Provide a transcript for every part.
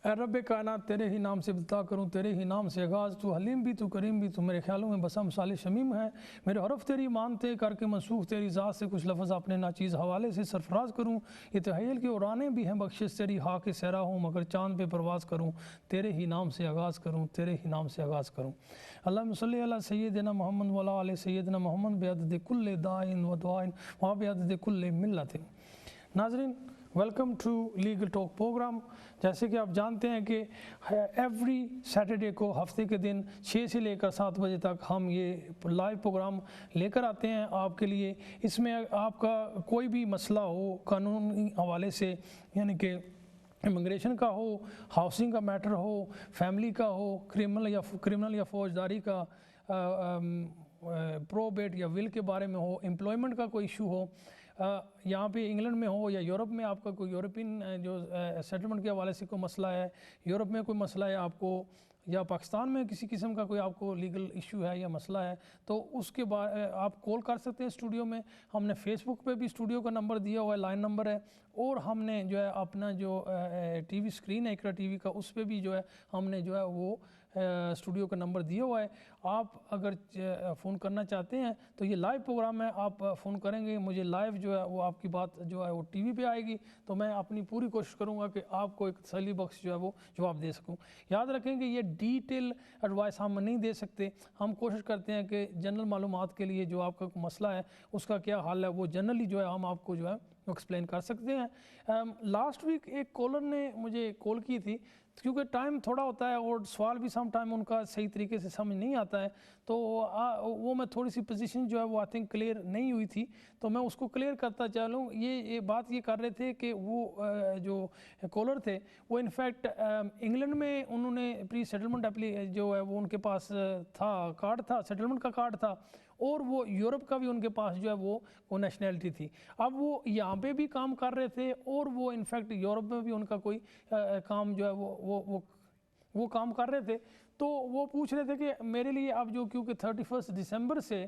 रब कायनात तेरे ही नाम से इब्तिदा करूँ, तेरे ही नाम से आगाज़। तू हलीम भी, तू करीम भी, तू मेरे ख्यालों में बसम साले शमीम है। मेरे हरफ तेरी मानते करके मनसूख तेरी ज़ात से, कुछ लफ्ज़ अपने नाचीज़ हवाले से सरफराज करूँ। ये तहैयल की उड़ानें भी हैं बख्शिश तेरी, हा के सहरा हूँ मगर चाँद पे परवाज़ करूँ। तेरे ही नाम से आगाज़ करूँ, तेरे ही नाम से आगाज़ करूँ। अल्लाहुम्मा सल्ली अला सय्यिदिना मोहम्मद व अला आलि सय्यिदिना मोहम्मद बिअदद कुल्लि दाइन व दुआइन व बिअदद कुल्लि मिल्लतिन। नाज़रीन, welcome to legal talk programme. जैसे कि आप जानते हैं कि एवरी सैटरडे को हफ्ते के दिन 6 से लेकर 7 बजे तक हम ये लाइव प्रोग्राम लेकर आते हैं आपके लिए। इसमें आपका कोई भी मसला हो कानूनी हवाले से, यानी कि इमिग्रेशन का हो, हाउसिंग का मैटर हो, फैमिली का हो, क्रिमिनल या फौजदारी का, प्रोबेट या विल के बारे में हो, एम्प्लॉयमेंट का कोई इशू हो, यहाँ पे इंग्लैंड में हो या यूरोप में आपका कोई यूरोपियन जो सेटलमेंट के हवाले से कोई मसला है, यूरोप में कोई मसला है आपको, या पाकिस्तान में किसी किस्म का कोई आपको लीगल इशू है या मसला है, तो उसके बाद आप कॉल कर सकते हैं स्टूडियो में। हमने फेसबुक पे भी स्टूडियो का नंबर दिया हुआ है, लाइन नंबर है, और हमने जो है अपना जो टीवी स्क्रीन है इकरा टीवी का, उस पर भी जो है हमने जो है वो स्टूडियो का नंबर दिया हुआ है। आप अगर फ़ोन करना चाहते हैं तो ये लाइव प्रोग्राम है, आप फ़ोन करेंगे, मुझे लाइव जो है वो आपकी बात जो है वो टीवी पे आएगी, तो मैं अपनी पूरी कोशिश करूँगा कि आपको एक तसल्ली बख्श जो है वो जवाब दे सकूँ। याद रखें कि ये डिटेल एडवाइस हम नहीं दे सकते। हम कोशिश करते हैं कि जनरल मालूमात के लिए जो आपका मसला है उसका क्या हल है वो जनरली जो है हम आपको जो है एक्सप्लेन कर सकते हैं। लास्ट वीक एक कॉलर ने मुझे कॉल की थी, क्योंकि टाइम थोड़ा होता है और सवाल भी सम टाइम उनका सही तरीके से समझ नहीं आता है, तो वो मैं थोड़ी सी पोजीशन जो है वो आई थिंक क्लियर नहीं हुई थी, तो मैं उसको क्लियर करता चलूँ। ये बात ये कर रहे थे कि वो जो कॉलर थे वो इनफैक्ट इंग्लैंड में उन्होंने प्री सेटलमेंट जो है वो उनके पास था, कार्ड था, सेटलमेंट का कार्ड था, और वो यूरोप का भी उनके पास जो है वो नेशनैलिटी थी। अब वो यहाँ पे भी काम कर रहे थे और वो इनफैक्ट यूरोप में भी उनका कोई काम जो है वो काम कर रहे थे। तो वो पूछ रहे थे कि मेरे लिए अब जो, क्योंकि 31 दिसंबर से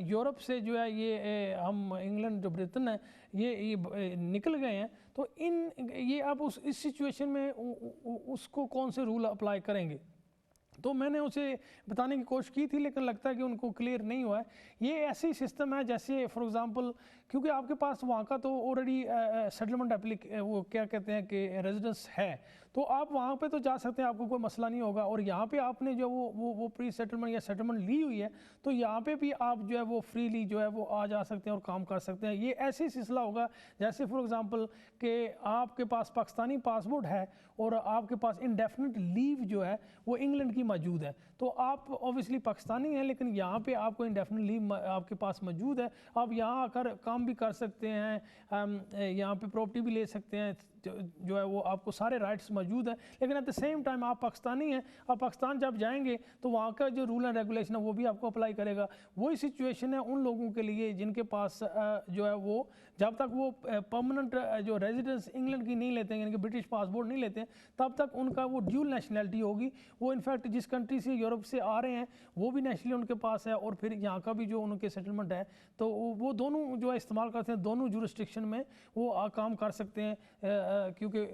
यूरोप से जो है ये हम इंग्लैंड जो ब्रिटेन है ये निकल गए हैं, तो ये अब इस सिचुएशन में उसको कौन से रूल अप्लाई करेंगे। तो मैंने उसे बताने की कोशिश की थी, लेकिन लगता है कि उनको क्लियर नहीं हुआ है। ये ऐसे ही सिस्टम है जैसे फॉर एग्जांपल, क्योंकि आपके पास वहाँ का तो ऑलरेडी सेटलमेंट वो क्या कहते हैं कि रेजिडेंस है, तो आप वहाँ पे तो जा सकते हैं, आपको कोई मसला नहीं होगा। और यहाँ पे आपने जो वो प्री सेटलमेंट या सेटलमेंट ली हुई है, तो यहाँ पे भी आप जो है वो फ्रीली जो है वो आ जा सकते हैं और काम कर सकते हैं। ये ऐसे ही सिलसिला होगा जैसे फॉर एग्जांपल कि आपके पास पाकिस्तानी पासपोर्ट है और आपके पास इंडेफिनिट लीव जो है वो इंग्लैंड की मौजूद है, तो आप ऑब्वियसली पाकिस्तानी हैं, लेकिन यहाँ पे आपको इंडेफिनिट लीव आपके पास मौजूद है। आप यहाँ आकर काम भी कर सकते हैं, यहाँ पे प्रॉपर्टी भी ले सकते हैं, जो है वो आपको सारे राइट्स मौजूद है। लेकिन एट द सेम टाइम आप पाकिस्तानी हैं, आप पाकिस्तान जब जाएंगे तो वहाँ का जो रूल एंड रेगुलेशन है वो भी आपको अप्लाई करेगा। वही सिचुएशन है उन लोगों के लिए जिनके पास जो है वो जब तक वो परमानेंट जो रेजिडेंस इंग्लैंड की नहीं लेते हैं, यानी कि ब्रिटिश पासपोर्ट नहीं लेते हैं, तब तक उनका वो ड्यूल नेशनैलिटी होगी। वो इनफैक्ट जिस कंट्री से यूरोप से आ रहे हैं वो भी नेशनली उनके पास है, और फिर यहाँ का भी जो उनके सेटलमेंट है, तो वो दोनों जो है इस्तेमाल करते हैं, दोनों जुरिस्डिक्शन में वो काम कर सकते हैं, क्योंकि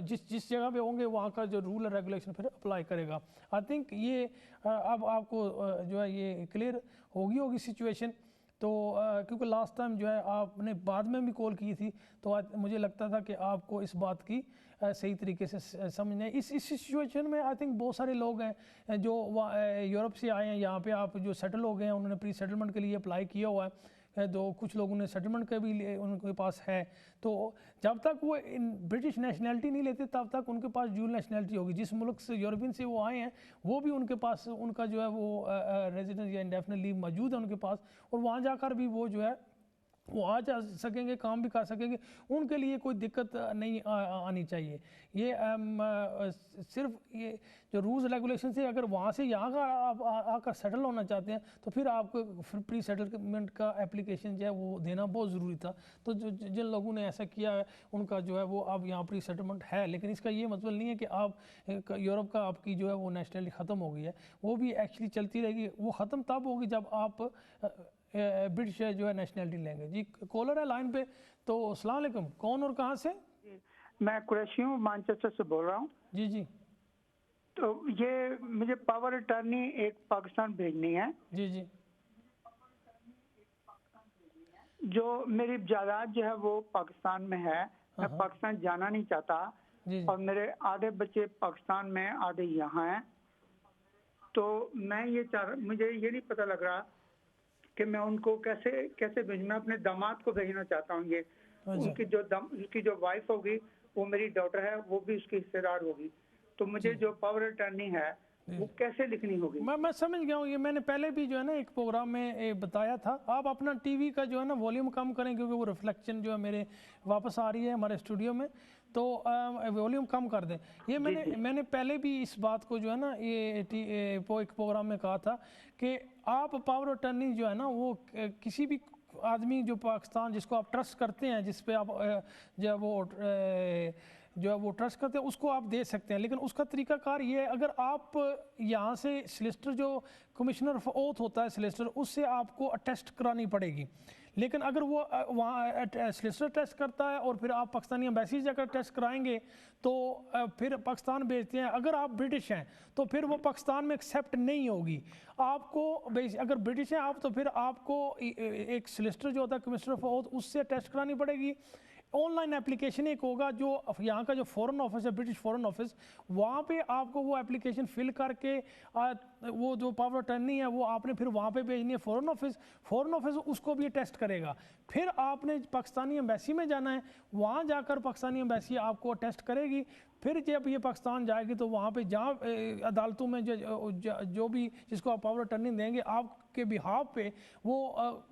जिस जगह पे होंगे वहाँ का जो रूल रेगुलेशन फिर अप्लाई करेगा। आई थिंक ये अब आपको जो है ये क्लियर होगी सिचुएशन। तो क्योंकि लास्ट टाइम जो है आपने बाद में भी कॉल की थी, तो मुझे लगता था कि आपको इस बात की सही तरीके से समझना। इस सिचुएशन में आई थिंक बहुत सारे लोग हैं जो यूरोप से आए हैं, यहाँ पे आप जो सेटल हो गए हैं, उन्होंने प्री सेटलमेंट के लिए अप्लाई किया हुआ है, तो कुछ लोगों ने सेटलमेंट का भी उनके पास है। तो जब तक वो ब्रिटिश नेशनैलिटी नहीं लेते तब तक उनके पास ड्यूल नेशनैलिटी होगी। जिस मुल्क से यूरोपियन से वो आए हैं वो भी उनके पास उनका जो है वो रेजिडेंस या इंडेफिनिट लीव मौजूद है उनके पास, और वहाँ जाकर भी वो जो है वो आ जा सकेंगे, काम भी कर सकेंगे, उनके लिए कोई दिक्कत नहीं आनी चाहिए। ये सिर्फ ये जो रूल्स रेगुलेशन से अगर वहाँ से यहाँ का आप आकर सेटल होना चाहते हैं तो फिर आपको प्री सेटलमेंट का एप्लीकेशन जो है वो देना बहुत ज़रूरी था। तो जिन लोगों ने ऐसा किया है उनका जो है वो अब यहाँ प्री सेटलमेंट है, लेकिन इसका ये मतलब नहीं है कि आप यूरोप का आपकी जो है वो नेशनलिटी ख़त्म हो गई है, वो भी एक्चुअली चलती रहेगी। वो ख़त्म तब होगी जब आप ब्रिटिश जो है नेशनैलिटी लेंगे। जी कॉलर है लाइन पे, तो अस्सलाम वालेकुम, कौन और कहाँ से? मैं कुरैशी हूँ, मैनचेस्टर से बोल रहा हूँ। जी जी तो ये मुझे पावर अटर्नी एक पाकिस्तान भेजनी है। जी जी जो मेरी जायदाद जो है वो पाकिस्तान में है, मैं हाँ पाकिस्तान जाना नहीं चाहता जी जी और मेरे आधे बच्चे पाकिस्तान में आधे यहाँ हैं। तो मैं ये मुझे ये नहीं पता लग रहा कि मैं उनको कैसे कैसे भेजूँ। मैं अपने दामाद को भेजना चाहता हूँ। ये अच्छा उनकी जो वाइफ होगी वो मेरी डॉटर है, वो भी उसकी हिस्सेदार होगी। तो मुझे जी जो पावर अटर्नी है जी वो कैसे लिखनी होगी? मैं समझ गया हूँ। ये मैंने पहले भी जो है ना एक प्रोग्राम में बताया था। आप अपना टीवी का जो है ना वॉल्यूम कम करें, क्योंकि वो रिफ्लेक्शन जो है मेरे वापस आ रही है हमारे स्टूडियो में, तो वॉल्यूम कम कर दें। ये जी जी मैंने पहले भी इस बात को जो है ना एक प्रोग्राम में कहा था कि आप पावर अटर्नी जो है ना वो किसी भी आदमी जो पाकिस्तान जिसको आप ट्रस्ट करते हैं, जिस पे आप जो है वो जो है वो ट्रस्ट करते हैं, उसको आप दे सकते हैं। लेकिन उसका तरीकाकार ये है, अगर आप यहाँ से सॉलिसिटर जो कमिश्नर ऑफ ओथ होता है सॉलिसिटर, उससे आपको अटेस्ट करानी पड़ेगी। लेकिन अगर वो वहाँ सॉलिसिटर टेस्ट करता है और फिर आप पाकिस्तानी एम्बेसी जाकर टेस्ट कराएंगे तो फिर पाकिस्तान भेजते हैं। अगर आप ब्रिटिश हैं तो फिर वो पाकिस्तान में एक्सेप्ट नहीं होगी आपको। अगर ब्रिटिश हैं आप तो फिर आपको एक सॉलिसिटर जो होता है कमिश्नर ऑफ ओथ, उससे टेस्ट करानी पड़ेगी। ऑनलाइन एप्लीकेशन एक होगा जो यहाँ का जो फॉरेन ऑफिस है, ब्रिटिश फॉरेन ऑफिस, वहाँ पे आपको वो एप्लीकेशन फिल करके वो जो पावर अटर्नी है वो आपने फिर वहाँ पे भेजनी है फॉरेन ऑफिस उसको भी टेस्ट करेगा। फिर आपने पाकिस्तानी एम्बेसी में जाना है, वहाँ जाकर पाकिस्तानी एम्बेसी आपको टेस्ट करेगी। फिर जब ये पाकिस्तान जाएगी तो वहाँ पे जहाँ अदालतों में जो भी जिसको आप पावर अटर्नी देंगे आपके बिहाफ पे वो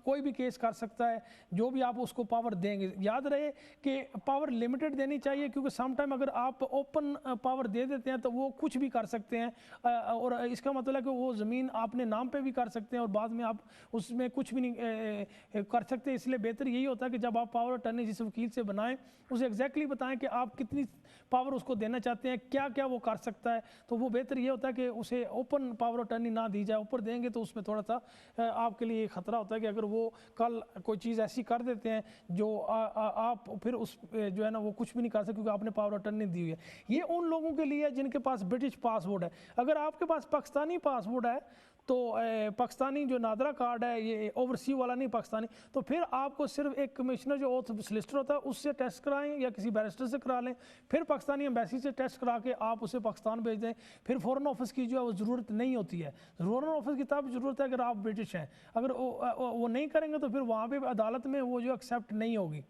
कोई भी केस कर सकता है, जो भी आप उसको पावर देंगे। याद रहे कि पावर लिमिटेड देनी चाहिए, क्योंकि सम टाइम अगर आप ओपन पावर दे देते हैं तो वो कुछ भी कर सकते हैं, और इसका मतलब है कि वो ज़मीन आपने नाम पे भी कर सकते हैं और बाद में आप उसमें कुछ भी नहीं कर सकते। इसलिए बेहतर यही होता है कि जब आप पावर अटर्नी जिस वकील से बनाएं उसे एग्जैक्टली बताएं कि आप कितनी पावर उसको देना चाहते हैं, क्या क्या वो कर सकता है। तो वो बेहतर ये होता है कि उसे ओपन पावर अटर्नी ना दी जाए। ऊपर देंगे तो उसमें थोड़ा सा आपके लिए खतरा होता है कि अगर वो कल कोई चीज़ ऐसी कर देते हैं जो आप फिर उस जो है ना वो कुछ भी नहीं कर सकते, क्योंकि आपने पावर अटर्नी दी हुई है। ये उन लोगों के लिए है जिनके पास ब्रिटिश पासपोर्ट है। अगर आपके पास पाकिस्तानी पासपोर्ट है तो पाकिस्तानी जो नादरा कार्ड है, ये ओवरसी वाला नहीं पाकिस्तानी, तो फिर आपको सिर्फ एक कमिश्नर जो ओथ सॉलिसिटर होता है उससे टेस्ट कराएं या किसी बैरिस्टर से करा लें। फिर पाकिस्तानी एम्बेसी से टेस्ट करा के आप उसे पाकिस्तान भेज दें। फिर फॉरेन ऑफिस की जो है वो ज़रूरत नहीं होती है। फॉरेन ऑफिस की तब ज़रूरत है अगर आप ब्रिटिश हैं। अगर वो नहीं करेंगे तो फिर वहाँ पर अदालत में वो जो एक्सेप्ट नहीं होगी।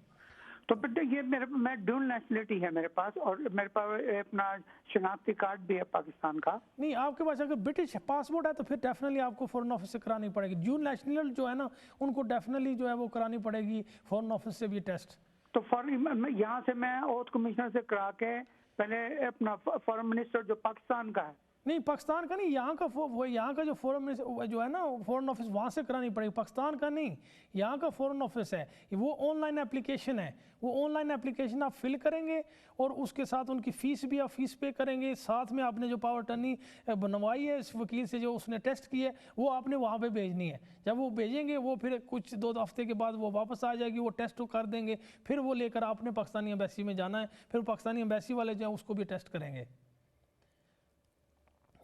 तो बेटे ये मैं ड्यूल नेशनलिटी है मेरे पास, और मेरे पास अपना शनाख्ती कार्ड भी है पाकिस्तान का। नहीं, आपके पास अगर ब्रिटिश पासपोर्ट है तो फिर डेफिनेटली आपको फॉरेन ऑफिस से करानी पड़ेगी। ड्यूल नेशनल जो है ना उनको डेफिनेटली जो है वो करानी पड़ेगी फॉरेन ऑफिस से भी टेस्ट। तो फॉरेन यहाँ से मैं ओथ कमिश्नर से करा के पहले अपना फॉरेन मिनिस्टर जो पाकिस्तान का है, नहीं पाकिस्तान का नहीं, यहाँ का जो फॉरेन जो है ना फॉरेन ऑफिस वहाँ से करानी पड़ेगी, पाकिस्तान का नहीं। यहाँ का फॉरेन ऑफिस है, वो ऑनलाइन एप्लीकेशन है। वो ऑनलाइन एप्लीकेशन आप फिल करेंगे और उसके साथ उनकी फ़ीस भी आप फीस पे करेंगे। साथ में आपने जो पावर अटर्नी बनवाई है इस वकील से जो उसने टेस्ट की है वो आपने वहाँ पे भेजनी है। जब वो भेजेंगे वो फिर कुछ 2 हफ्ते के बाद वो वापस आ जाएगी, वो टेस्ट कर देंगे। फिर वो लेकर आपने पाकिस्तानी एम्बेसी में जाना है, फिर पाकिस्तानी एम्बेसी वाले जो है उसको भी टेस्ट करेंगे।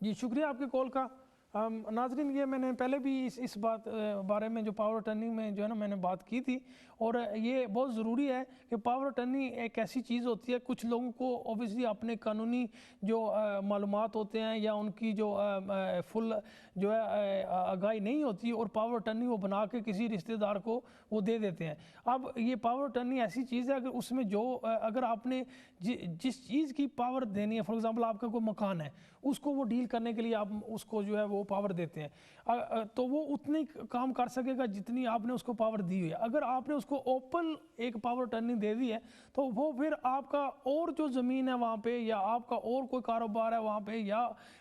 जी शुक्रिया आपके कॉल का। नाजरीन, ये मैंने पहले भी इस बात बारे में जो पावर अटर्नी में जो है ना मैंने बात की थी, और ये बहुत ज़रूरी है कि पावर अटर्नी एक ऐसी चीज़ होती है, कुछ लोगों को ऑब्वियसली अपने कानूनी जो मालूमात होते हैं या उनकी जो फुल जो है आगाही नहीं होती, और पावर अटर्नी वो बना के किसी रिश्तेदार को वो दे देते हैं। अब ये पावर अटर्नी ऐसी चीज़ है अगर उसमें जो अगर आपने जिस चीज़ की पावर देनी है, फॉर एग्ज़ाम्पल आपका कोई मकान है, उसको वो डील करने के लिए आप उसको जो है वो पावर देते हैं, तो वो उतनी काम कर सकेगा जितनी आपने उसको पावर दी हुई है। अगर आपने उसको ओपन एक पावर अटर्नी दे दी है तो वो फिर आपका और जो ज़मीन है वहाँ पे, या आपका और कोई कारोबार है वहाँ पे, या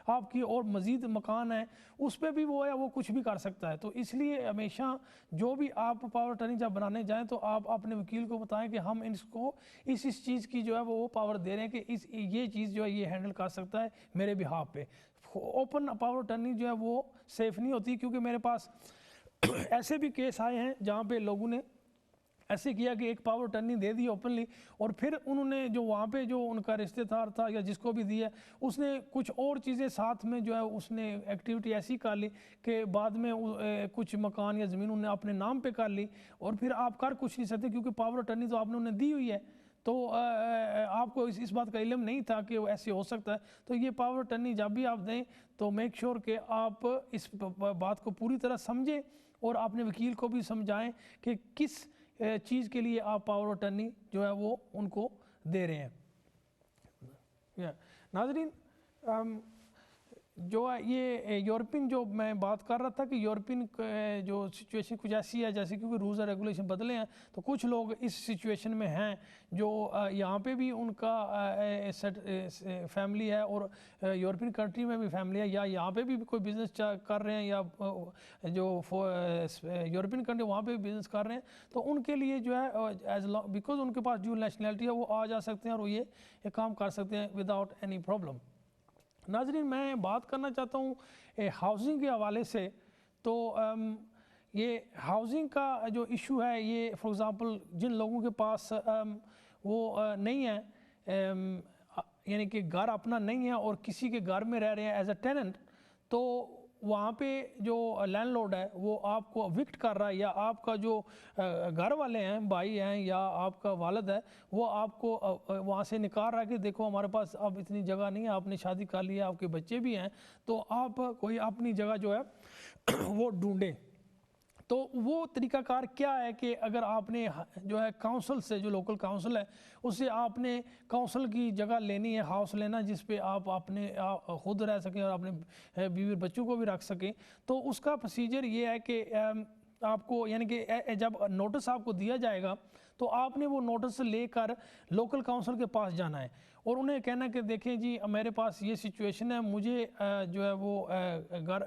आपकी और मज़ीद मकान है उस पर भी वो है वो कुछ भी कर सकता है। तो इसलिए हमेशा जो भी आप पावर अटर्नी जब बनाने जाएँ तो आप अपने वकील को बताएं कि हम इसको इस चीज़ की जो है वो पावर दे रहे हैं कि ये चीज़ जो है ये हैंडल कर सकता है मेरे बिहाफ पे। ओपन पावर अटर्नी जो है वो सेफ़ नहीं होती, क्योंकि मेरे पास ऐसे भी केस आए हैं जहाँ पे लोगों ने ऐसे किया कि एक पावर टर्नी दे दी ओपनली, और फिर उन्होंने जो वहाँ पे जो उनका रिश्तेदार था या जिसको भी दिया, उसने कुछ और चीज़ें साथ में जो है उसने एक्टिविटी ऐसी कर ली कि बाद में कुछ मकान या ज़मीन उन्हें अपने नाम पे कर ली, और फिर आप कर कुछ नहीं सकते क्योंकि पावर टर्नी तो आपने उन्हें दी हुई है। तो आपको इस बात का इल्म नहीं था कि वो ऐसे हो सकता है। तो ये पावर टर्नी जब भी आप दें तो मेक श्योर कि आप इस बात को पूरी तरह समझें और अपने वकील को भी समझाएं कि किस चीज़ के लिए आप पावर टर्नी जो है वो उनको दे रहे हैं। नाज़रीन, जो है ये यूरोपियन जो मैं बात कर रहा था कि यूरोपियन जो सिचुएशन कुछ ऐसी है जैसे क्योंकि रूल्स और रेगुलेशन बदले हैं, तो कुछ लोग इस सिचुएशन में हैं जो यहाँ पे भी उनका फैमिली है और यूरोपियन कंट्री में भी फैमिली है, या यहाँ पे भी कोई बिज़नेस कर रहे हैं, या जो यूरोपियन कंट्री वहाँ पे भी बिज़नेस कर रहे हैं, तो उनके लिए जो है एज लॉन्ग बिकॉज उनके पास ड्यूल नेशनैलिटी है वो आ जा सकते हैं और वो ये काम कर सकते हैं विदाउट एनी प्रॉब्लम। नाज़रीन, मैं बात करना चाहता हूँ हाउसिंग के हवाले से। तो ये हाउसिंग का जो इशू है, ये फॉर एग्ज़ाम्पल जिन लोगों के पास वो नहीं है, यानी कि घर अपना नहीं है और किसी के घर में रह रहे हैं एज अ टेनेंट, तो वहाँ पे जो लैंडलॉर्ड है वो आपको विक्ट कर रहा है, या आपका जो घर वाले हैं, भाई हैं या आपका वालिद है, वो आपको वहाँ से निकाल रहा है कि देखो हमारे पास अब इतनी जगह नहीं है, आपने शादी कर ली है, आपके बच्चे भी हैं, तो आप कोई अपनी जगह जो है वो ढूंढें। तो वो तरीक़ाकार क्या है कि अगर आपने जो है काउंसिल से, जो लोकल काउंसिल है उससे आपने काउंसिल की जगह लेनी है, हाउस लेना जिस पे आप अपने खुद रह सकें और अपने बीवी बच्चों को भी रख सकें, तो उसका प्रोसीजर ये है कि आपको यानी कि जब नोटिस आपको दिया जाएगा तो आपने वो नोटिस लेकर लोकल काउंसिल के पास जाना है और उन्हें कहना कि देखें जी मेरे पास ये सिचुएशन है, मुझे जो है वो घर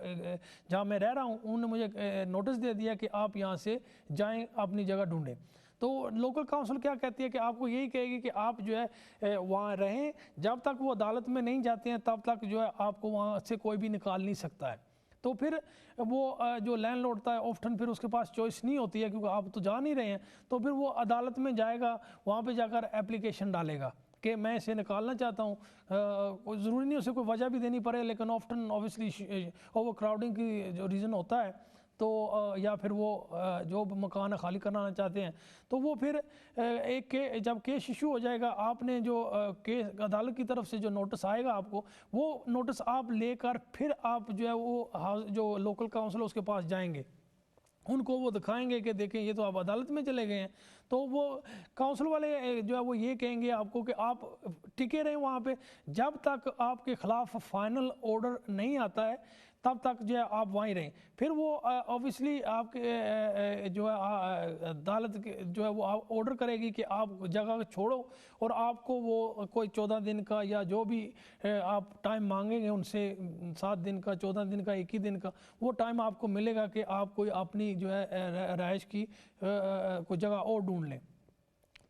जहाँ मैं रह रहा हूँ उन्होंने मुझे नोटिस दे दिया कि आप यहाँ से जाएं, अपनी जगह ढूंढें। तो लोकल काउंसिल क्या कहती है कि आपको यही कहेगी कि आप जो है वहाँ रहें, जब तक वो अदालत में नहीं जाते हैं तब तक जो है आपको वहाँ से कोई भी निकाल नहीं सकता है। तो फिर वो जो लैंडलॉर्ड था ऑफ्टन फिर उसके पास चॉइस नहीं होती है क्योंकि आप तो जा नहीं रहे हैं, तो फिर वो अदालत में जाएगा, वहाँ पे जाकर एप्लीकेशन डालेगा कि मैं इसे निकालना चाहता हूँ। ज़रूरी नहीं उसे कोई वजह भी देनी पड़े, लेकिन ऑफ्टन ऑब्वियसली ओवर क्राउडिंग की जो रीज़न होता है तो या फिर वो जो मकान खाली कराना चाहते हैं, तो वो फिर एक के जब केस इशू हो जाएगा, आपने जो केस अदालत की तरफ से जो नोटिस आएगा आपको, वो नोटिस आप लेकर फिर आप जो है वो जो लोकल काउंसिल उसके पास जाएंगे, उनको वो दिखाएंगे कि देखें ये तो आप अदालत में चले गए हैं। तो वो काउंसिल वाले जो है वो ये कहेंगे आपको कि आप टिके रहें वहाँ पे, जब तक आपके ख़िलाफ़ फाइनल ऑर्डर नहीं आता है तब तक जो है आप वहीं रहें। फिर वो ऑब्वियसली आपके जो है अदालत जो है वो ऑर्डर करेगी कि आप जगह छोड़ो और आपको वो कोई 14 दिन का या जो भी आप टाइम मांगेंगे उनसे, 7 दिन का, 14 दिन का, 21 दिन का, वो टाइम आपको मिलेगा कि आप कोई अपनी जो है रहाइश की कोई जगह और ढूंढ लें।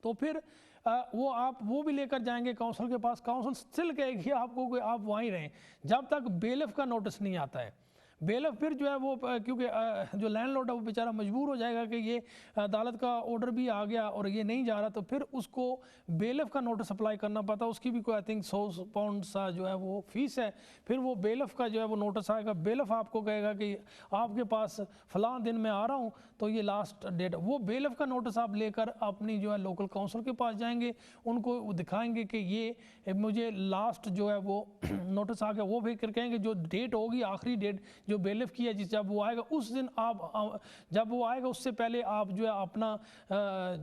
तो फिर वो आप वो भी लेकर जाएंगे काउंसिल के पास, काउंसिल स्टिल कहेगी आपको कि आप वहीं रहें जब तक बेलफ का नोटिस नहीं आता है। बेलफ फिर जो है वो क्योंकि जो लैंडलॉर्ड है वो बेचारा मजबूर हो जाएगा कि ये अदालत का ऑर्डर भी आ गया और ये नहीं जा रहा, तो फिर उसको बेलफ का नोटिस अप्लाई करना पड़ता है। उसकी भी कोई आई थिंक 100 पाउंड सा जो है वो फीस है। फिर वो बेलफ का जो है वो नोटिस आएगा, बेलफ आपको कहेगा कि आपके पास फ़लाँ दिन मैं आ रहा हूँ तो ये लास्ट डेट, वो बेलफ का नोटिस आप लेकर अपनी जो है लोकल काउंसिल के पास जाएंगे, उनको दिखाएंगे कि ये मुझे लास्ट जो है वो नोटिस आ गया। वो फिर कहेंगे जो डेट होगी, आखिरी डेट जो बेलिफ की है, जिस जब वो आएगा उस दिन आप जब वो आएगा उससे पहले आप जो है अपना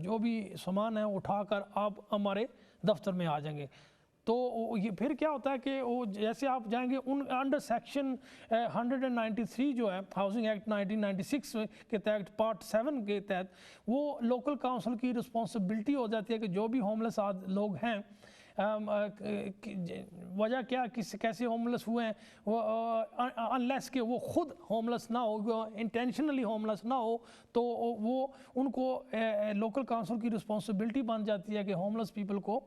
जो भी सामान है उठाकर आप हमारे दफ्तर में आ जाएंगे। तो ये फिर क्या होता है कि वो जैसे आप जाएंगे उन अंडर सेक्शन 193 जो है हाउसिंग एक्ट 1996 के तहत पार्ट 7 के तहत वो लोकल काउंसिल की रिस्पॉन्सिबिलिटी हो जाती है कि जो भी होमलेस लोग हैं, वजह क्या कैसे होमलेस हुए हैं, वो अनलेस के वो खुद होमलेस ना हो, इंटेंशनली होमलेस ना हो, तो वो उनको लोकल काउंसिल की रिस्पॉन्सिबिलिटी बन जाती है कि होमलेस पीपल को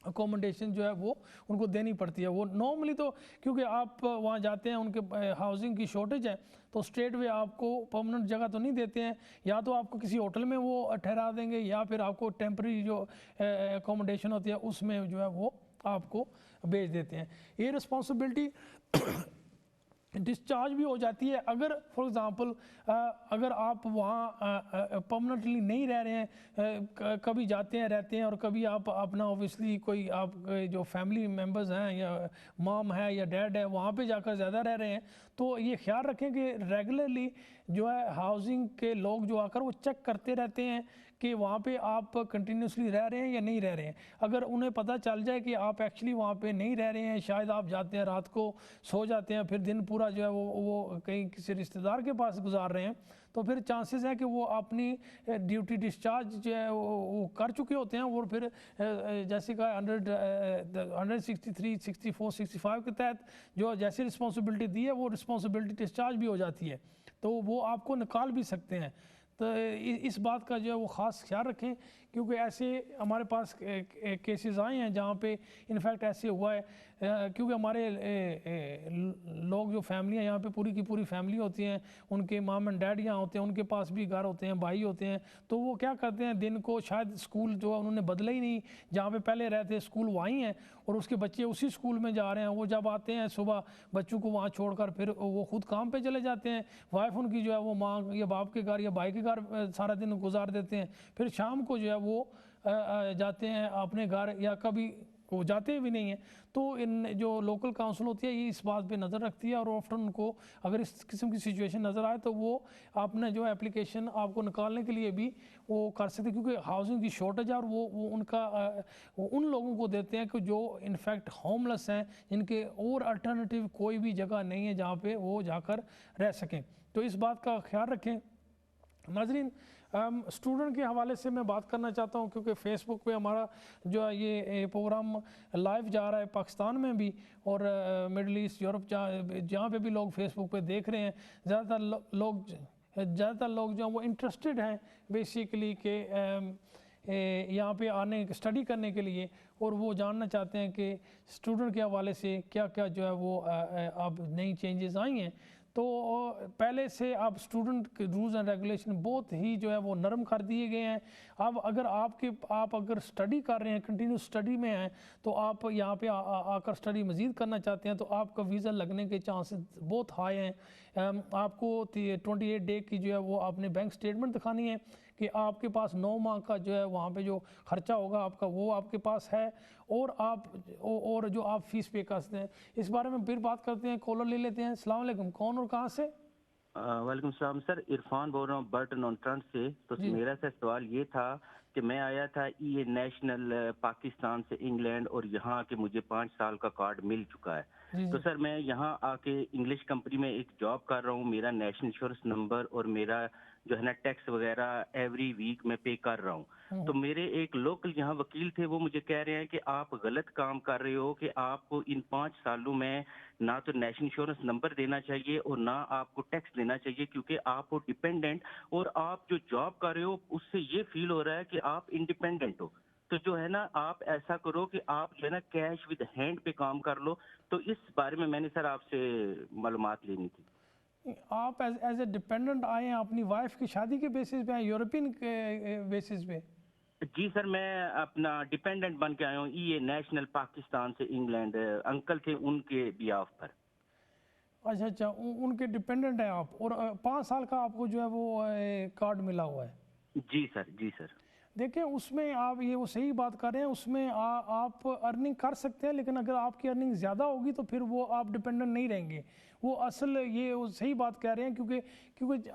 अकोमोडेशन जो है वो उनको देनी पड़ती है। वो नॉर्मली तो क्योंकि आप वहाँ जाते हैं, उनके हाउसिंग की शॉर्टेज है, तो स्ट्रेट वे आपको परमानेंट जगह तो नहीं देते हैं, या तो आपको किसी होटल में वो ठहरा देंगे या फिर आपको टेम्प्रेरी जो अकोमोडेशन होती है उसमें जो है वो आपको भेज देते हैं। ये रिस्पॉन्सिबिलिटी डिस्चार्ज भी हो जाती है अगर फॉर एग्ज़ाम्पल अगर आप वहाँ परमानेंटली नहीं रह रहे हैं, कभी जाते हैं रहते हैं, और कभी आप अपना ऑब्वियसली कोई आप जो फैमिली मेम्बर्स हैं या मॉम है या डैड है वहाँ पे जाकर ज़्यादा रह रहे हैं, तो ये ख्याल रखें कि रेगुलरली जो है हाउसिंग के लोग जो आकर वो चेक करते रहते हैं कि वहाँ पे आप कंटिन्यूसली रह रहे हैं या नहीं रह रहे हैं। अगर उन्हें पता चल जाए कि आप एक्चुअली वहाँ पे नहीं रह रहे हैं, शायद आप जाते हैं रात को सो जाते हैं, फिर दिन पूरा जो है वो कहीं किसी रिश्तेदार के पास गुजार रहे हैं, तो फिर चांसेस है कि वो अपनी ड्यूटी डिस्चार्ज जो है वो कर चुके होते हैं, और फिर जैसे कहा 163, 64, 65 के तहत जो जैसी रिस्पॉन्सिबिलिटी दी है वो रिस्पॉन्सिबिलिटी डिस्चार्ज भी हो जाती है, तो वो आपको निकाल भी सकते हैं। तो इस बात का जो है वो ख़ास ख्याल रखें, क्योंकि ऐसे हमारे पास केसेस आए हैं जहाँ पे इनफैक्ट ऐसे हुआ है, क्योंकि हमारे लोग जो फैमिलियाँ यहाँ पे पूरी की पूरी फैमिली होती हैं, उनके माम एंड डैड यहाँ होते हैं, उनके पास भी घर होते हैं, भाई होते हैं, तो वो क्या करते हैं दिन को शायद स्कूल जो है उन्होंने बदला ही नहीं, जहाँ पे पहले रहते स्कूल वहीं हैं और उसके बच्चे उसी स्कूल में जा रहे हैं। वो जब आते हैं सुबह बच्चों को वहाँ छोड़कर फिर वो खुद काम पे चले जाते हैं, वाइफ उनकी जो है वो माँ या बाप के घर या भाई के घर सारा दिन गुजार देते हैं, फिर शाम को जो है वो जाते हैं अपने घर, या कभी वो जाते भी नहीं हैं। तो इन जो लोकल काउंसिल होती है ये इस बात पे नज़र रखती है, और ऑफ्टन उनको अगर इस किस्म की सिचुएशन नज़र आए तो वो आपने जो एप्लीकेशन आपको निकालने के लिए भी वो कर सकते हैं, क्योंकि हाउसिंग की शॉर्टेज है, और वो उनका वो उन लोगों को देते हैं कि जो इनफैक्ट होमलेस हैं, जिनके और अल्टरनेटिव कोई भी जगह नहीं है जहाँ पे वो जाकर रह सकें। तो इस बात का ख्याल रखें। नाजरीन, स्टूडेंट के हवाले से मैं बात करना चाहता हूँ, क्योंकि फेसबुक पे हमारा जो है ये प्रोग्राम लाइव जा रहा है पाकिस्तान में भी, और मिडल ईस्ट यूरोप जहाँ पे भी लोग फेसबुक पे देख रहे हैं, ज़्यादातर लोग जो हैं वो इंटरेस्टेड हैं बेसिकली कि यहाँ पे आने स्टडी करने के लिए, और वो जानना चाहते हैं कि स्टूडेंट के हवाले से क्या क्या जो है वो अब नई चेंजेस आई हैं। तो पहले से अब स्टूडेंट के रूल्स एंड रेगुलेशन बहुत ही जो है वो नरम कर दिए गए हैं। अब अगर आप अगर स्टडी कर रहे हैं, कंटिन्यू स्टडी में हैं, तो आप यहाँ पे आकर स्टडी मज़ीद करना चाहते हैं, तो आपका वीज़ा लगने के चांसेस बहुत हाई हैं। आपको 28 डे की जो है वो आपने बैंक स्टेटमेंट दिखानी है कि आपके पास 9 माह का जो है वहाँ पे जो खर्चा होगा आपका वो आपके पास है, और जो आप फीस पे कर सकते हैं। इस बारे में फिर बात करते हैं, कॉलर ले लेते हैं। अस्सलाम वालेकुम, कौन और कहाँ से? वालेकुम सलाम सर, इरफान बोल रहा हूँ बर्टन ऑन ट्रंट से। तो मेरा सर सवाल ये था कि मैं आया था ये नेशनल पाकिस्तान से इंग्लैंड, और यहाँ आके मुझे 5 साल का कार्ड मिल चुका है। तो सर मैं यहाँ आके इंग्लिश कंपनी में एक जॉब कर रहा हूँ, मेरा नेशनल इंश्योरेंस नंबर और मेरा जो है ना टैक्स वगैरह एवरी वीक में पे कर रहा हूँ। तो मेरे एक लोकल यहाँ वकील थे, वो मुझे कह रहे हैं कि आप गलत काम कर रहे हो, कि आपको इन 5 सालों में ना तो नेशनल इंश्योरेंस नंबर देना चाहिए और ना आपको टैक्स देना चाहिए, क्योंकि आप हो डिपेंडेंट, और आप जो जॉब कर रहे हो उससे ये फील हो रहा है कि आप इंडिपेंडेंट हो। तो जो है ना आप ऐसा करो कि आप जो है ना कैश विद हैंड पे काम कर लो। तो इस बारे में मैंने सर आपसे मालूमात लेनी थी। आप एज ए डिपेंडेंट आए हैं, अपनी वाइफ की शादी के बेसिस पे आए, यूरोपियन के बेसिस पे? जी सर, मैं अपना डिपेंडेंट बन के आया हूँ, ये नेशनल पाकिस्तान से इंग्लैंड, अंकल थे उनके बियाफ पर। अच्छा, उनके डिपेंडेंट है आप, और 5 साल का आपको जो है वो कार्ड मिला हुआ है? जी सर, जी सर। देखिए, उसमें आप ये वो सही बात कर रहे हैं, उसमें आप अर्निंग कर सकते हैं, लेकिन अगर आपकी अर्निंग ज़्यादा होगी तो फिर वो आप डिपेंडेंट नहीं रहेंगे। वो असल ये वो सही बात कह रहे हैं, क्योंकि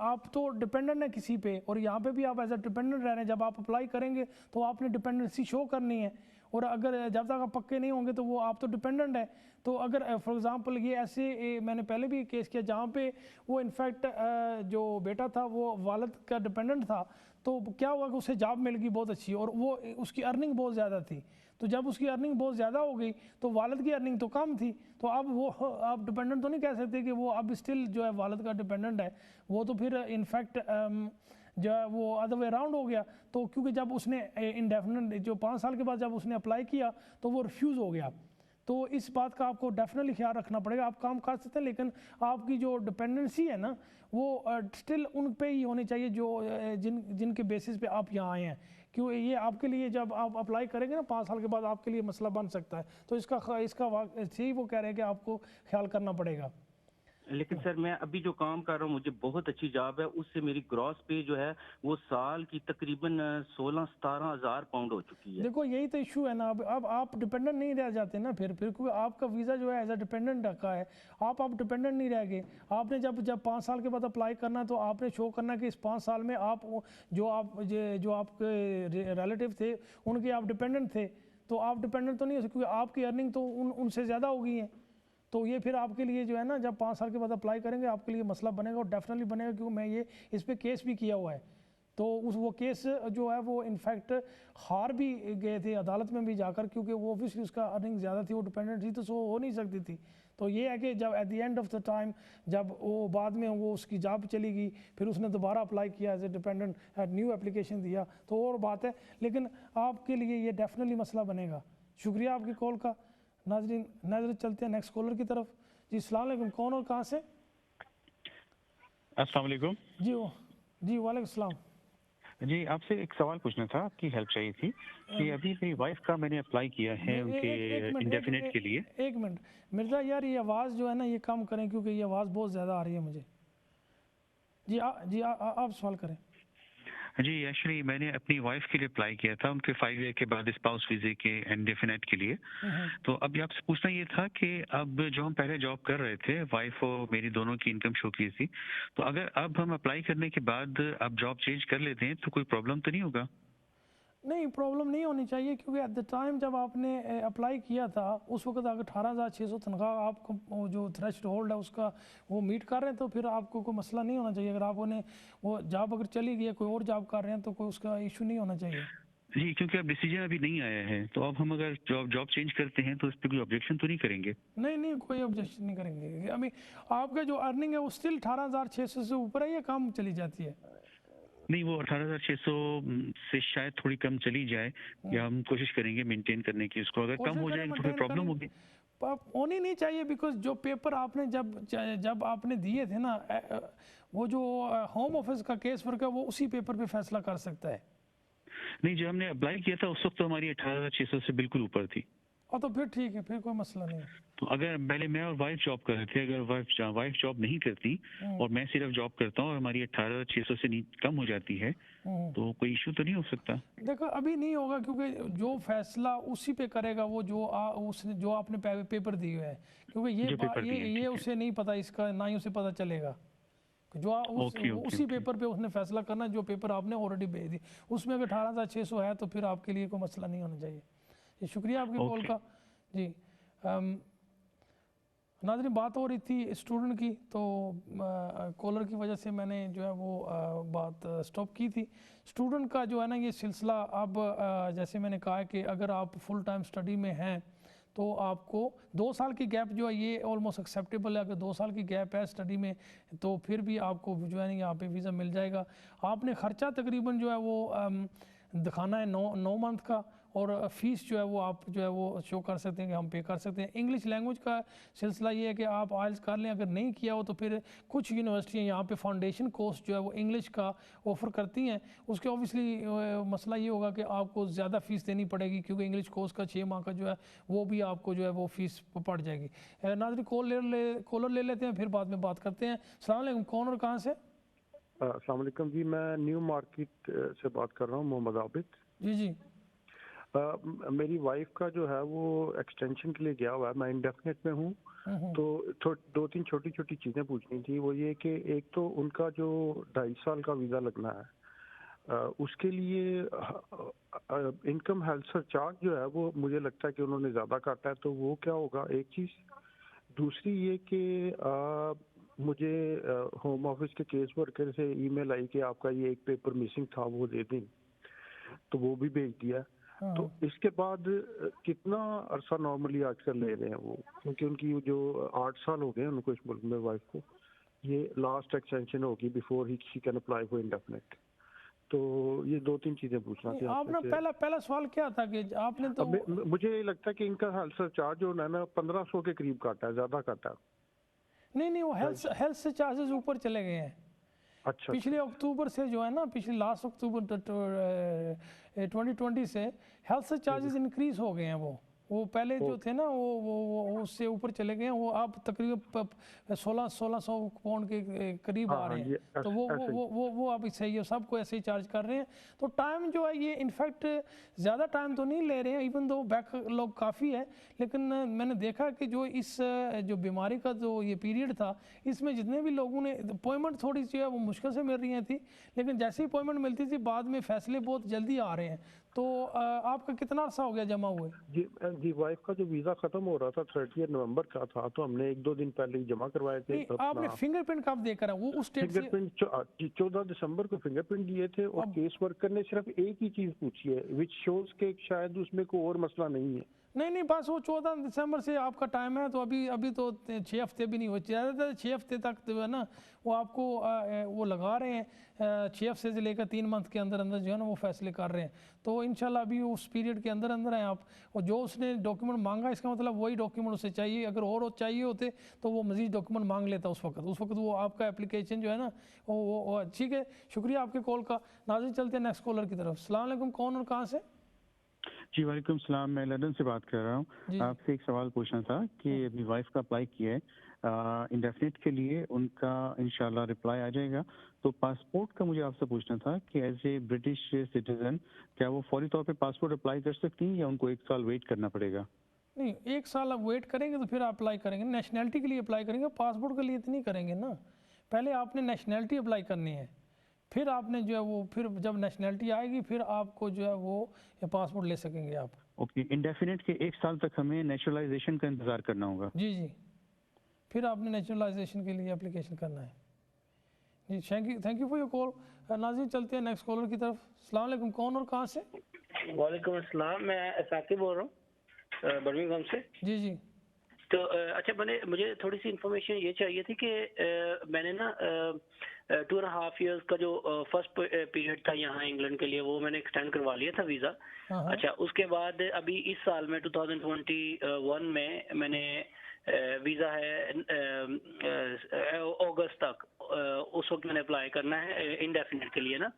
आप तो डिपेंडेंट है किसी पे, और यहाँ पे भी आप एज अ डिपेंडेंट रह रहे हैं। जब आप अप्लाई करेंगे तो आपने डिपेंडेंसी शो करनी है, और अगर जब तक आप पक्के नहीं होंगे तो वो आप तो डिपेंडेंट है। तो अगर फॉर एग्जांपल ये ऐसे मैंने पहले भी केस किया जहाँ पे वो इनफैक्ट जो बेटा था वो वालिद का डिपेंडेंट था, तो क्या हुआ कि उसे जॉब मिल गई बहुत अच्छी, और वो उसकी अर्निंग बहुत ज़्यादा थी। तो जब उसकी अर्निंग बहुत ज़्यादा हो गई तो वालिद की अर्निंग तो कम थी, तो अब वो आप डिपेंडेंट तो नहीं कह सकते कि वो अब स्टिल जो है वालिद का डिपेंडेंट है। वो तो फिर इनफैक्ट जो है वो अदर वे अराउंड हो गया। तो क्योंकि जब उसने इंडेफिनेट जो 5 साल के बाद जब उसने अप्लाई किया तो वो रिफ्यूज़ हो गया। तो इस बात का आपको डेफिनेटली ख्याल रखना पड़ेगा। आप काम कर सकते हैं लेकिन आपकी जो डिपेंडेंसी है ना वो स्टिल उन पे ही होनी चाहिए जो जिनके बेसिस पे आप यहाँ आए हैं। क्यों ये आपके लिए जब आप अप्लाई करेंगे ना 5 साल के बाद आपके लिए मसला बन सकता है। तो इसका सही वो कह रहे हैं कि आपको ख्याल करना पड़ेगा। लेकिन सर मैं अभी जो काम कर रहा हूँ मुझे बहुत अच्छी जॉब है, उससे मेरी ग्रॉस पे जो है वो साल की तकरीबन 16-17 हज़ार पाउंड हो चुकी है। देखो यही तो इशू है ना। अब आप डिपेंडेंट नहीं रह जाते ना फिर क्योंकि आपका वीज़ा जो है एज अ डिपेंडेंट रखा है। आप डिपेंडेंट नहीं रह गए। आपने जब 5 साल के बाद अप्लाई करना तो आपने शो करना कि इस 5 साल में आप जो आपके रिलेटिव थे उनके आप डिपेंडेंट थे। तो आप डिपेंडेंट तो नहीं हो सकते क्योंकि आपकी अर्निंग तो उनसे ज़्यादा हो गई है। तो ये फिर आपके लिए जो है ना जब 5 साल के बाद अप्लाई करेंगे आपके लिए मसला बनेगा और डेफिनेटली बनेगा क्योंकि मैं ये इस पर केस भी किया हुआ है। तो वो केस जो है वो इनफैक्ट हार भी गए थे अदालत में भी जाकर क्योंकि वो ऑब्वियसली उसका अर्निंग ज़्यादा थी, वो डिपेंडेंट थी तो सो हो नहीं सकती थी। तो ये है कि जब at the end of the time जब वो बाद में वो उसकी जॉब चली गई फिर उसने दोबारा अप्लाई किया as a dependent, new application दिया तो और बात है। लेकिन आपके लिए ये डेफिनेटली मसला बनेगा। शुक्रिया आपकी कॉल का। नाजरीन नजर चलते हैं नेक्स्ट कॉलर की तरफ। जी अस्सलाम वालेकुम, कौन और कहाँ से? अस्सलाम वालेकुम। जी वालेकुम सलाम। जी आपसे एक सवाल पूछना था, आपकी हेल्प चाहिए थी कि अभी मेरी वाइफ का मैंने अप्लाई किया है उनके इंडेफिनेट के लिए। एक मिनट मिर्ज़ा यार ये आवाज़ जो है ना ये कम करें क्योंकि ये आवाज़ बहुत ज़्यादा आ रही है मुझे। आप सवाल करें। जी एक्चुअली मैंने अपनी वाइफ के लिए अप्लाई किया था उनके 5 ईयर के बाद स्पाउस वीजे के इंडेफिनेट के लिए। तो अब आपसे पूछना ये था कि अब जो हम पहले जॉब कर रहे थे वाइफ और मेरी दोनों की इनकम शो की थी, तो अगर अब हम अप्लाई करने के बाद अब जॉब चेंज कर लेते हैं तो कोई प्रॉब्लम तो नहीं होगा? नहीं प्रॉब्लम नहीं होनी चाहिए क्योंकि एट द टाइम जब आपने अप्लाई किया था उस वक्त अगर 18,600 तनख्वाह आपको वो जो थ्रेश होल्ड है उसका वो मीट कर रहे हैं तो फिर आपको कोई मसला नहीं होना चाहिए। अगर आपने वो जॉब अगर चली गई है कोई और जॉब कर रहे हैं तो कोई उसका इशू नहीं होना चाहिए। जी क्योंकि अब डिसीजन अभी नहीं आया है, तो अब हम अगर जॉब चेंज करते हैं तो इस पर कोई ऑब्जेक्शन तो नहीं करेंगे? नहीं कोई ऑब्जेक्शन नहीं करेंगे। अभी आपका जो अर्निंग है वो स्टिल 18,600 से ऊपर है या कम चली जाती है? नहीं वो 18,600 से शायद थोड़ी कम चली जाए, या हम कोशिश करेंगे मेंटेन करने की उसको। अगर कम हो जाएगी तो फिर प्रॉब्लम होगी। होनी नहीं चाहिए बिकॉज जो पेपर आपने जब आपने दिए थे ना वो जो होम ऑफिस का केस वर्क है वो उसी पेपर पे फैसला कर सकता है। नहीं जब हमने अप्लाई किया था उस वक्त तो हमारी 18,600 से बिल्कुल ऊपर थी। और तो फिर ठीक है, फिर कोई मसला नहीं है। तो अगर पहले मैं और वाइफ जॉब कर रहे थे, अगर वाइफ जॉब नहीं करती और मैं सिर्फ जॉब करता हूँ और हमारी 18,600 से कम हो जाती है तो कोई इशू तो नहीं हो सकता? देखो अभी नहीं होगा क्योंकि जो फैसला उसी पे करेगा वो उसने जो आपने पेपर दिए हुए हैं क्योंकि ये उसे नहीं पता, इसका ना ही उसे पता चलेगा जो उसी पेपर पे उसने फैसला करना जो पेपर आपने ऑलरेडी भेज दी उसमें अगर 18,600 है तो फिर आपके लिए कोई मसला नहीं होना चाहिए। जी शुक्रिया आपकी कॉल का। जी नाज़रीन बात हो रही थी स्टूडेंट की तो कॉलर की वजह से मैंने जो है वो बात स्टॉप की थी। स्टूडेंट का जो है ना ये सिलसिला अब जैसे मैंने कहा है कि अगर आप फुल टाइम स्टडी में हैं तो आपको 2 साल की गैप जो है ये ऑलमोस्ट एक्सेप्टेबल है। अगर 2 साल की गैप है स्टडी में तो फिर भी आपको जो है यहाँ पे वीज़ा मिल जाएगा। आपने ख़र्चा तकरीबन जो है वो दिखाना है 9 मंथ का और फ़ीस जो है वो आप जो है वो शो कर सकते हैं कि हम पे कर सकते हैं। इंग्लिश लैंग्वेज का सिलसिला ये है कि आप आइल्स कर लें, अगर नहीं किया हो तो फिर कुछ यूनिवर्सिटियाँ यहाँ पे फाउंडेशन कोर्स जो है वो इंग्लिश का ऑफ़र करती हैं। उसके ऑब्वियसली मसला ये होगा कि आपको ज़्यादा फ़ीस देनी पड़ेगी क्योंकि इंग्लिश कोर्स का 6 माह का जो है वो भी आपको जो है वो फ़ीस पड़ जाएगी। नाज़रीन कॉलर ले लेते हैं फिर बाद में बात करते हैं। अस्सलाम वालेकुम, कौन और कहाँ से? अस्सलाम वालेकुम जी, मैं न्यू मार्केट से बात कर रहा हूँ, मोहम्मद आबिद। जी मेरी वाइफ का जो है वो एक्सटेंशन के लिए गया हुआ है, मैं इंडेफिनेट में हूँ। तो 2-3 छोटी छोटी चीज़ें पूछनी थी। वो ये कि एक तो उनका जो 2.5 साल का वीज़ा लगना है उसके लिए इनकम हेल्थ सरचार्ज जो है वो मुझे लगता है कि उन्होंने ज़्यादा काटा है, तो वो क्या होगा एक चीज़। दूसरी ये कि मुझे होम ऑफिस के केस वर्कर से ईमेल आई कि आपका ये एक पेपर मिसिंग था वो दे दें, तो वो भी भेज दिया। तो इसके बाद कितना अरसा नॉर्मली आजकल ले रहे हैं वो, क्योंकि उनकी जो 8 साल हो गए उनको इस मुल्क में वाइफ को, ये लास्ट एक्सटेंशन होगी before he she can apply for indefinite. तो ये 2-3 चीजें पूछना थी आपने आपसे। पहला सवाल क्या था कि आपने तो मुझे ये लगता है कि इनका हेल्थ चार्ज जो है ना 1500 के करीब काटा है, ज्यादा काटा है। नहीं वो हेल्थ से चार्जेस ऊपर चले गए हैं। अच्छा पिछले अक्टूबर से जो है ना, पिछले लास्ट अक्टूबर 2020 से हेल्थ से चार्जेस इंक्रीज हो गए हैं। वो पहले जो थे ना वो उससे ऊपर चले गए हैं। वो अब तकरीबन 1600 पाउंड के करीब आ रहे हैं। तो वो अब सही है, सबको ऐसे ही चार्ज कर रहे हैं। तो टाइम जो है ये इनफैक्ट ज़्यादा टाइम तो नहीं ले रहे हैं, इवन दो बैकलॉग काफ़ी है। लेकिन मैंने देखा कि जो बीमारी का जो ये पीरियड था, इसमें जितने भी लोगों ने अपॉइंटमेंट थोड़ी सी है वो मुश्किल से मिल रही थी, लेकिन जैसे ही अपॉइंटमेंट मिलती थी बाद में फैसले बहुत जल्दी आ रहे हैं। तो आपका कितना अर्सा हो गया जमा हुए? जी वाइफ का जो वीजा खत्म हो रहा था 30 नवंबर का था, तो हमने 1-2 दिन पहले ही जमा करवाए थे। आपने फिंगरप्रिंट कब देकर वो उस स्टेट से? फिंगरप्रिंट 14 दिसंबर को फिंगरप्रिंट दिए थे, और केस वर्कर ने सिर्फ एक ही चीज पूछी है, विच शोज के शायद उसमें कोई और मसला नहीं है। नहीं बस वो 14 दिसंबर से आपका टाइम है, तो अभी तो 6 हफ्ते भी नहीं हुए, ज़्यादातर 6 हफ्ते तक जो है ना वो आपको वो लगा रहे हैं। 6 हफ्ते से लेकर 3 मंथ के अंदर अंदर जो है ना वो फैसले कर रहे हैं। तो इंशाल्लाह अभी उस पीरियड के अंदर अंदर हैं आप। और जो उसने डॉक्यूमेंट मांगा, इसका मतलब वही डॉक्यूमेंट उसे चाहिए। अगर और चाहिए होते तो वो मजीद डॉक्यूमेंट मांग लेता उस वक्त वो आपका एप्लीकेशन जो है ना वो ठीक है। शुक्रिया आपके कॉल का। नाज़रीन चलते हैं नेक्स्ट कॉलर की तरफ। अस्सलाम वालेकुम, कौन और कहाँ से? जी वालेकुम सलाम, मैं लंदन से बात कर रहा हूँ। आपसे एक सवाल पूछना था कि अभी वाइफ का अप्लाई किया है इंडेफिनिट के लिए, उनका इंशाल्लाह रिप्लाई आ जाएगा। तो पासपोर्ट का मुझे आपसे पूछना था कि एज ए ब्रिटिश सिटीजन क्या वो फौरी तौर पे पासपोर्ट अप्लाई कर सकती हैं या उनको 1 साल वेट करना पड़ेगा? नहीं, 1 साल आप वेट करेंगे तो फिर अप्लाई करेंगे। नेशनैलिटी के लिए अप्लाई करेंगे, पासपोर्ट के लिए तो नहीं करेंगे ना। पहले आपने नेशनैलिटी अप्लाई करनी है, फिर आपने जो है वो फिर जब नेशनैलिटी आएगी फिर आपको जो है वो पासपोर्ट ले सकेंगे आप। ओके, इंडेफिनिट के 1 साल तक हमें नेचुरलाइजेशन का इंतजार करना होगा? जी फिर आपने नेचुरलाइजेशन के लिए एप्लीकेशन करना है। जी thank you for your call. नाज़रीन चलते हैं नेक्स्ट कॉलर की तरफ। अस्सलाम वालेकुम, कौन और कहाँ से? वालेकुम अस्सलाम, मैं साकिब बोल रहा हूँ बर्मिंघम से। जी तो अच्छा, मुझे थोड़ी सी इन्फॉर्मेशन ये चाहिए थी कि मैंने ना 2.5 years का जो फर्स्ट पीरियड था यहाँ इंग्लैंड के लिए, वो मैंने एक्सटेंड करवा लिया था वीज़ा। अच्छा, उसके बाद अभी इस साल में 2021 में मैंने वीज़ा है अगस्त तक, उस वक्त मैंने अप्लाई करना है इंडेफिनिट के लिए ना।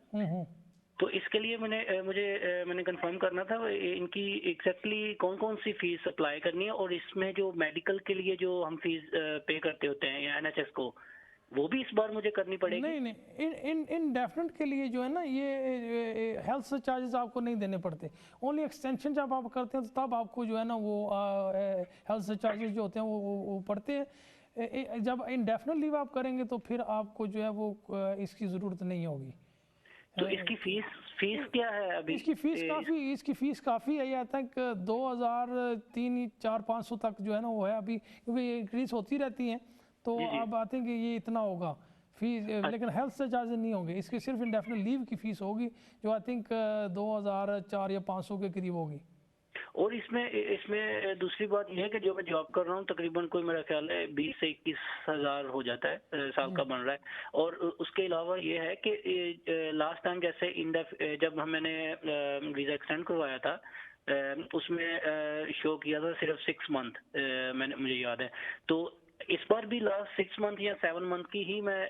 तो इसके लिए मैंने कंफर्म करना था इनकी एग्जैक्टली कौन कौन सी फीस अप्लाई करनी है, और इसमें जो मेडिकल के लिए जो हम फीस पे करते होते हैं या NHS को, वो भी इस बार मुझे करनी पड़ेगी? नहीं इंडेफिनिट के लिए जो है ना ये हेल्थ चार्जेस आपको नहीं देने पड़ते। ओनली एक्सटेंशन जब आप करते हैं तो तब आपको जो है ना वो हेल्थ चार्जेस जो होते हैं वो पड़ते हैं। जब इंडेफिनिट लीव आप करेंगे तो फिर आपको जो है वो इसकी ज़रूरत नहीं होगी। तो इसकी फीस क्या है अभी? इसकी फीस काफ़ी है। आई थिंक 2003-4-500 तक जो है ना वो है अभी, क्योंकि ये इंक्रीज होती रहती हैं। तो अब आई थिंक ये इतना होगा फीस, लेकिन हेल्थ से चार्जेस नहीं होंगे। इसकी सिर्फ इंडेफिनिट लीव की फ़ीस होगी जो आई थिंक 2004 या 500 के करीब होगी। और इसमें दूसरी बात यह है कि जो मैं जॉब कर रहा हूँ तकरीबन कोई मेरा ख्याल है 20 से 21 हज़ार हो जाता है साल का बन रहा है। और उसके अलावा ये है कि लास्ट टाइम जैसे जब मैंने वीज़ा एक्सटेंड करवाया था उसमें शो किया था सिर्फ 6 मंथ, मुझे याद है। तो इस बार भी लास्ट 6 मंथ या 7 मंथ की ही मैं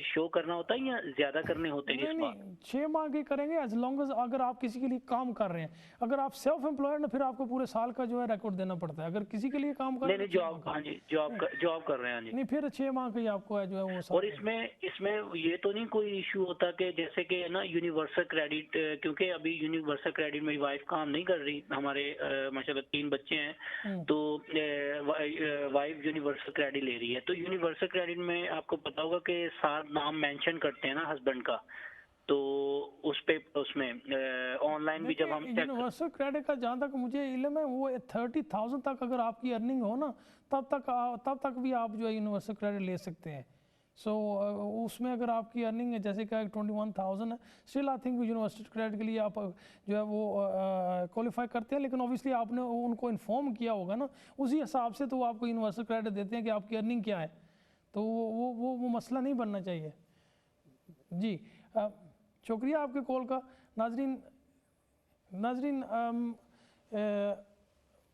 शो करना होता है या ज्यादा करने होते हैं? नहीं 6 माह की करेंगे एज लॉन्ग एज अगर आप किसी के लिए काम कर रहे हैं। अगर आप सेल्फ एम्प्लॉयड फिर आपको पूरे साल का जो है रिकॉर्ड देना पड़ता है। अगर किसी के लिए काम कर रहे हैं, जॉब कर रहे हैं नहीं फिर 6 माह का ही आपको है जो है वो। और इसमें ये तो नहीं कोई इशू होता कि जैसे कि ना यूनिवर्सल क्रेडिट, क्योंकि अभी यूनिवर्सल क्रेडिट मेरी वाइफ काम नहीं कर रही, हमारे माशाल्लाह 3 बच्चे हैं, तो वाइफ यूनिवर्सल क्रेडिट ले रही है। तो यूनिवर्सल क्रेडिट में आपको पता होगा कि 7 नाम मेंशन करते हैं ना हस्बैंड का, तो उसमें ऑनलाइन भी जब हम यूनिवर्सल क्रेडिट का जहाँ तक मुझे इल्म है वो 30,000 तक अगर आपकी अर्निंग हो ना तब तक भी आप जो है यूनिवर्सल क्रेडिट ले सकते हैं। सो उसमें अगर आपकी अर्निंग है जैसे कि 21,000 है, still I think university credit के लिए आप जो है वो क्वालिफाई करते हैं। लेकिन ऑब्वियसली आपने उनको इन्फॉर्म किया होगा ना, उसी हिसाब से तो वो आपको यूनिवर्सिटी क्रेडिट देते हैं कि आपकी अर्निंग क्या है। तो वो मसला नहीं बनना चाहिए। जी शुक्रिया आपके कॉल का। नाजरीन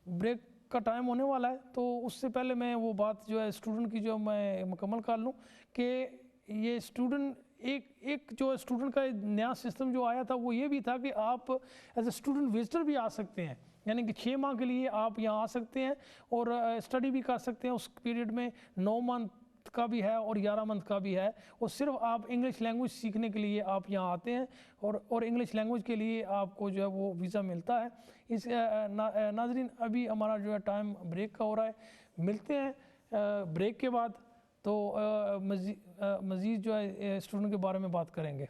ब्रेक का टाइम होने वाला है, तो उससे पहले मैं वो बात जो है स्टूडेंट की जो मैं मुकम्मल कर लूँ कि ये स्टूडेंट एक जो स्टूडेंट का नया सिस्टम जो आया था वो ये भी था कि आप एज ए स्टूडेंट विजिटर भी आ सकते हैं, यानी कि 6 माह के लिए आप यहाँ आ सकते हैं और स्टडी भी कर सकते हैं। उस पीरियड में 9 मंथ का भी है और 11 मंथ का भी है, और सिर्फ आप इंग्लिश लैंग्वेज सीखने के लिए आप यहाँ आते हैं और इंग्लिश लैंग्वेज के लिए आपको जो है वो वीज़ा मिलता है। इस नाजरीन अभी हमारा जो है टाइम ब्रेक का हो रहा है, मिलते हैं ब्रेक के बाद, तो मज़ीद जो है स्टूडेंट के बारे में बात करेंगे।